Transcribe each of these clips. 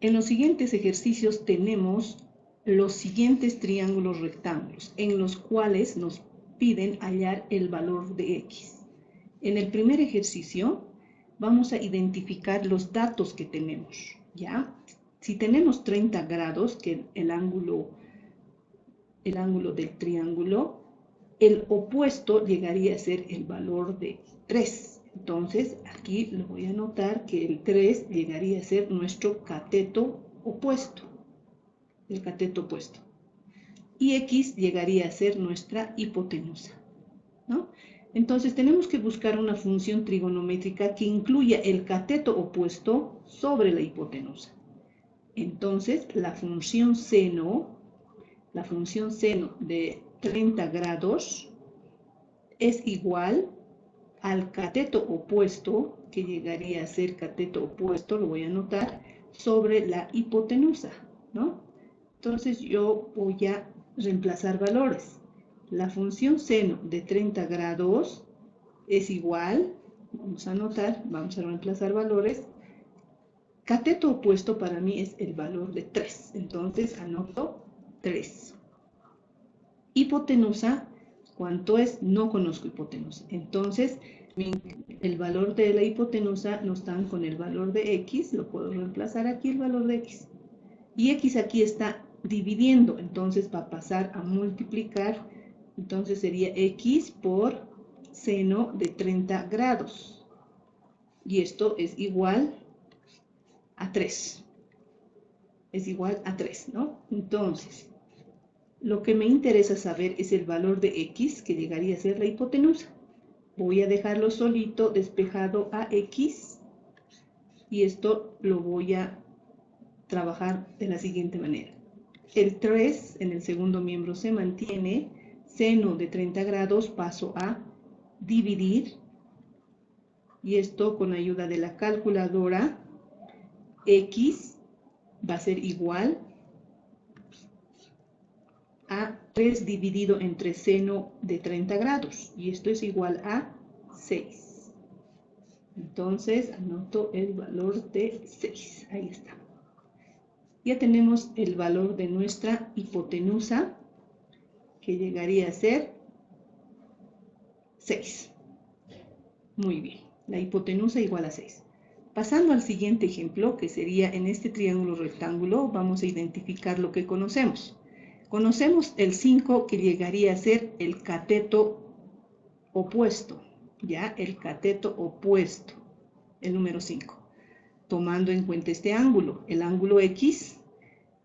En los siguientes ejercicios tenemos los siguientes triángulos rectángulos, en los cuales nos piden hallar el valor de X. En el primer ejercicio vamos a identificar los datos que tenemos, ¿ya? Si tenemos 30 grados, que es el ángulo del triángulo, el opuesto llegaría a ser el valor de 3. Entonces, aquí lo voy a anotar que el 3 llegaría a ser nuestro cateto opuesto, el cateto opuesto. Y X llegaría a ser nuestra hipotenusa, ¿no? Entonces, tenemos que buscar una función trigonométrica que incluya el cateto opuesto sobre la hipotenusa. Entonces, la función seno de 30 grados es igual al cateto opuesto, que llegaría a ser cateto opuesto, lo voy a anotar, sobre la hipotenusa, ¿no? Entonces yo voy a reemplazar valores. La función seno de 30 grados es igual, vamos a anotar, vamos a reemplazar valores. Cateto opuesto para mí es el valor de 3, entonces anoto 3. Hipotenusa, ¿cuánto es? No conozco hipotenusa. Entonces, el valor de la hipotenusa nos dan con el valor de X, lo puedo reemplazar aquí el valor de X. Y X aquí está dividiendo, entonces va a pasar a multiplicar, entonces sería X por seno de 30 grados. Y esto es igual a 3. Es igual a 3, ¿no? Entonces, lo que me interesa saber es el valor de X, que llegaría a ser la hipotenusa. Voy a dejarlo solito, despejado a X, y esto lo voy a trabajar de la siguiente manera. El 3 en el segundo miembro se mantiene, seno de 30 grados paso a dividir, y esto con ayuda de la calculadora, X va a ser igual a 3 dividido entre seno de 30 grados, y esto es igual a 6. Entonces anoto el valor de 6, ahí está. Ya tenemos el valor de nuestra hipotenusa, que llegaría a ser 6. Muy bien, la hipotenusa igual a 6. Pasando al siguiente ejemplo, que sería en este triángulo rectángulo, vamos a identificar lo que conocemos. Conocemos el 5, que llegaría a ser el cateto opuesto, ¿ya? El cateto opuesto, el número 5. Tomando en cuenta este ángulo, el ángulo X,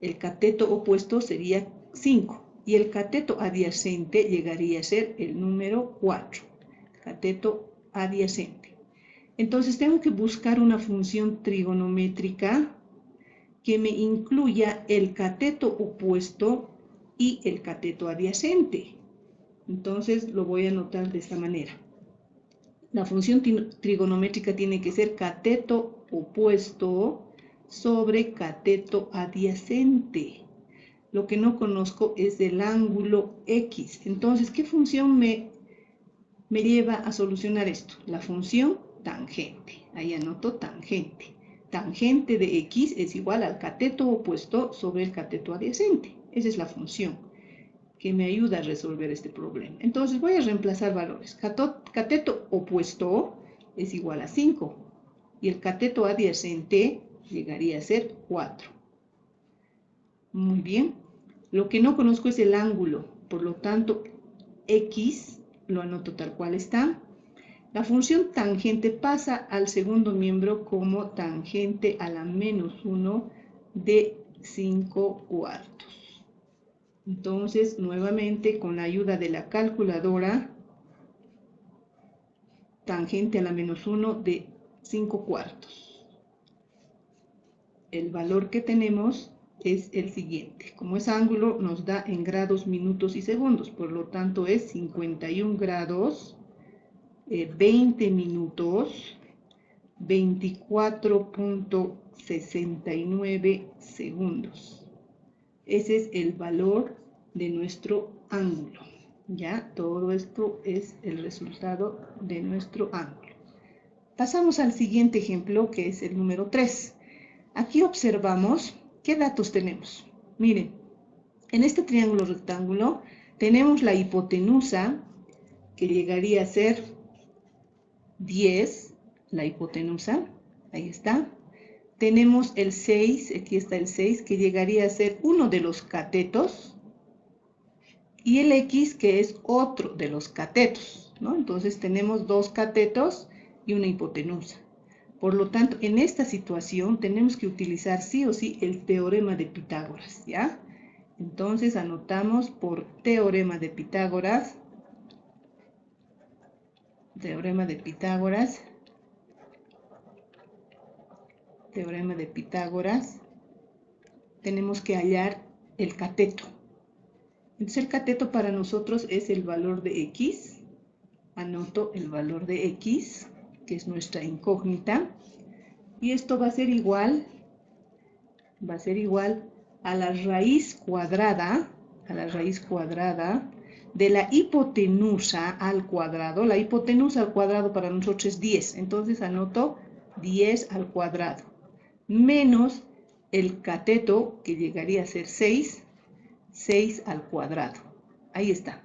el cateto opuesto sería 5, y el cateto adyacente llegaría a ser el número 4, cateto adyacente. Entonces tengo que buscar una función trigonométrica que me incluya el cateto opuesto y el cateto adyacente. Entonces lo voy a anotar de esta manera. La función trigonométrica tiene que ser cateto opuesto sobre cateto adyacente. Lo que no conozco es el ángulo X. Entonces, ¿qué función me lleva a solucionar esto? La función tangente. Ahí anoto tangente. Tangente de X es igual al cateto opuesto sobre el cateto adyacente. Esa es la función que me ayuda a resolver este problema. Entonces voy a reemplazar valores. Cateto opuesto es igual a 5 y el cateto adyacente llegaría a ser 4. Muy bien. Lo que no conozco es el ángulo, por lo tanto X lo anoto tal cual está. La función tangente pasa al segundo miembro como tangente a la menos 1 de 5 cuartos. Entonces, nuevamente, con la ayuda de la calculadora, tangente a la menos 1 de 5 cuartos. El valor que tenemos es el siguiente. Como es ángulo, nos da en grados, minutos y segundos. Por lo tanto, es 51 grados, 20 minutos, 24.69 segundos. Ese es el valor de nuestro ángulo. Ya, todo esto es el resultado de nuestro ángulo. Pasamos al siguiente ejemplo, que es el número 3. Aquí observamos qué datos tenemos. Miren, en este triángulo rectángulo tenemos la hipotenusa, que llegaría a ser 10, la hipotenusa, ahí está. Tenemos el 6, aquí está el 6, que llegaría a ser uno de los catetos, y el X, que es otro de los catetos, ¿no? Entonces tenemos dos catetos y una hipotenusa. Por lo tanto, en esta situación tenemos que utilizar sí o sí el teorema de Pitágoras, ¿ya? Entonces anotamos por teorema de Pitágoras, teorema de Pitágoras, teorema de Pitágoras, tenemos que hallar el cateto. Entonces el cateto para nosotros es el valor de X, anoto el valor de X, que es nuestra incógnita, y esto va a ser igual a la raíz cuadrada, de la hipotenusa al cuadrado. La hipotenusa al cuadrado para nosotros es 10, entonces anoto 10 al cuadrado, menos el cateto, que llegaría a ser 6 al cuadrado. Ahí está.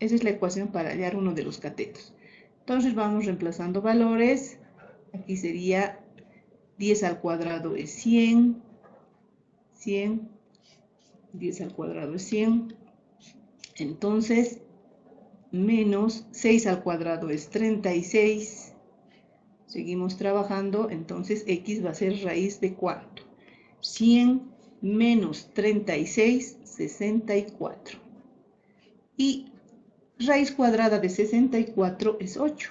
Esa es la ecuación para hallar uno de los catetos. Entonces vamos reemplazando valores. Aquí sería 10 al cuadrado es 100, 10 al cuadrado es 100. Entonces, menos 6 al cuadrado es 36. Seguimos trabajando, entonces X va a ser raíz de ¿cuánto? 100 menos 36, 64. Y raíz cuadrada de 64 es 8.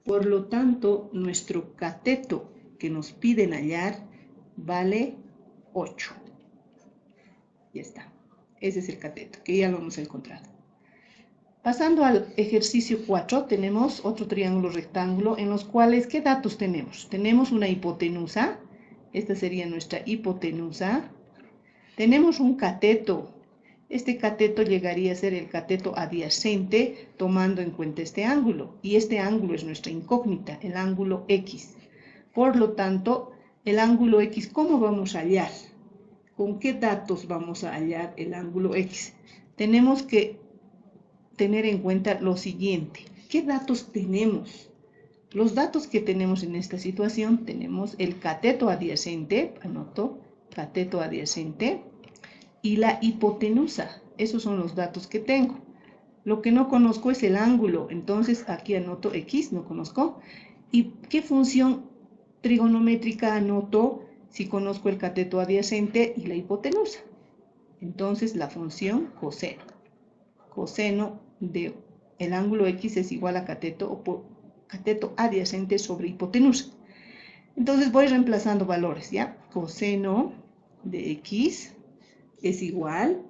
Por lo tanto, nuestro cateto que nos piden hallar vale 8. Ya está. Ese es el cateto, que ya lo hemos encontrado. Pasando al ejercicio 4, tenemos otro triángulo rectángulo en los cuales, ¿qué datos tenemos? Tenemos una hipotenusa, esta sería nuestra hipotenusa. Tenemos un cateto, este cateto llegaría a ser el cateto adyacente tomando en cuenta este ángulo, y este ángulo es nuestra incógnita, el ángulo X. Por lo tanto, el ángulo X, ¿cómo vamos a hallar? ¿Con qué datos vamos a hallar el ángulo X? Tenemos que tener en cuenta lo siguiente. ¿Qué datos tenemos? Los datos que tenemos en esta situación, tenemos el cateto adyacente, anoto, cateto adyacente, y la hipotenusa. Esos son los datos que tengo. Lo que no conozco es el ángulo, entonces aquí anoto X, no conozco. ¿Y qué función trigonométrica anoto si conozco el cateto adyacente y la hipotenusa? Entonces la función coseno. Coseno de el ángulo X es igual a cateto adyacente sobre hipotenusa. Entonces voy reemplazando valores, ¿ya? Coseno de X es igual,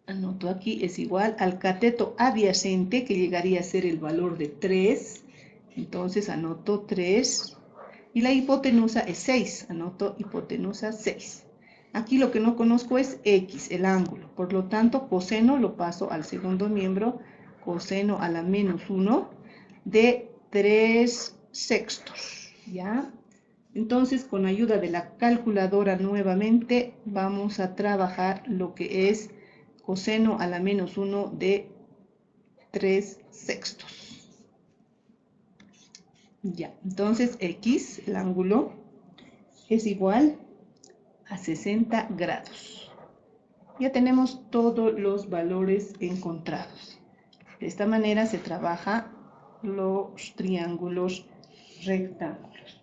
anoto aquí, es igual al cateto adyacente, que llegaría a ser el valor de 3. Entonces anoto 3. Y la hipotenusa es 6. Anoto hipotenusa 6. Aquí lo que no conozco es X, el ángulo. Por lo tanto, coseno lo paso al segundo miembro, coseno a la menos 1 de 3/6. ¿Ya? Entonces, con ayuda de la calculadora nuevamente, vamos a trabajar lo que es coseno a la menos 1 de 3/6. Ya, entonces X, el ángulo, es igual a 60 grados. Ya tenemos todos los valores encontrados. De esta manera se trabaja los triángulos rectángulos.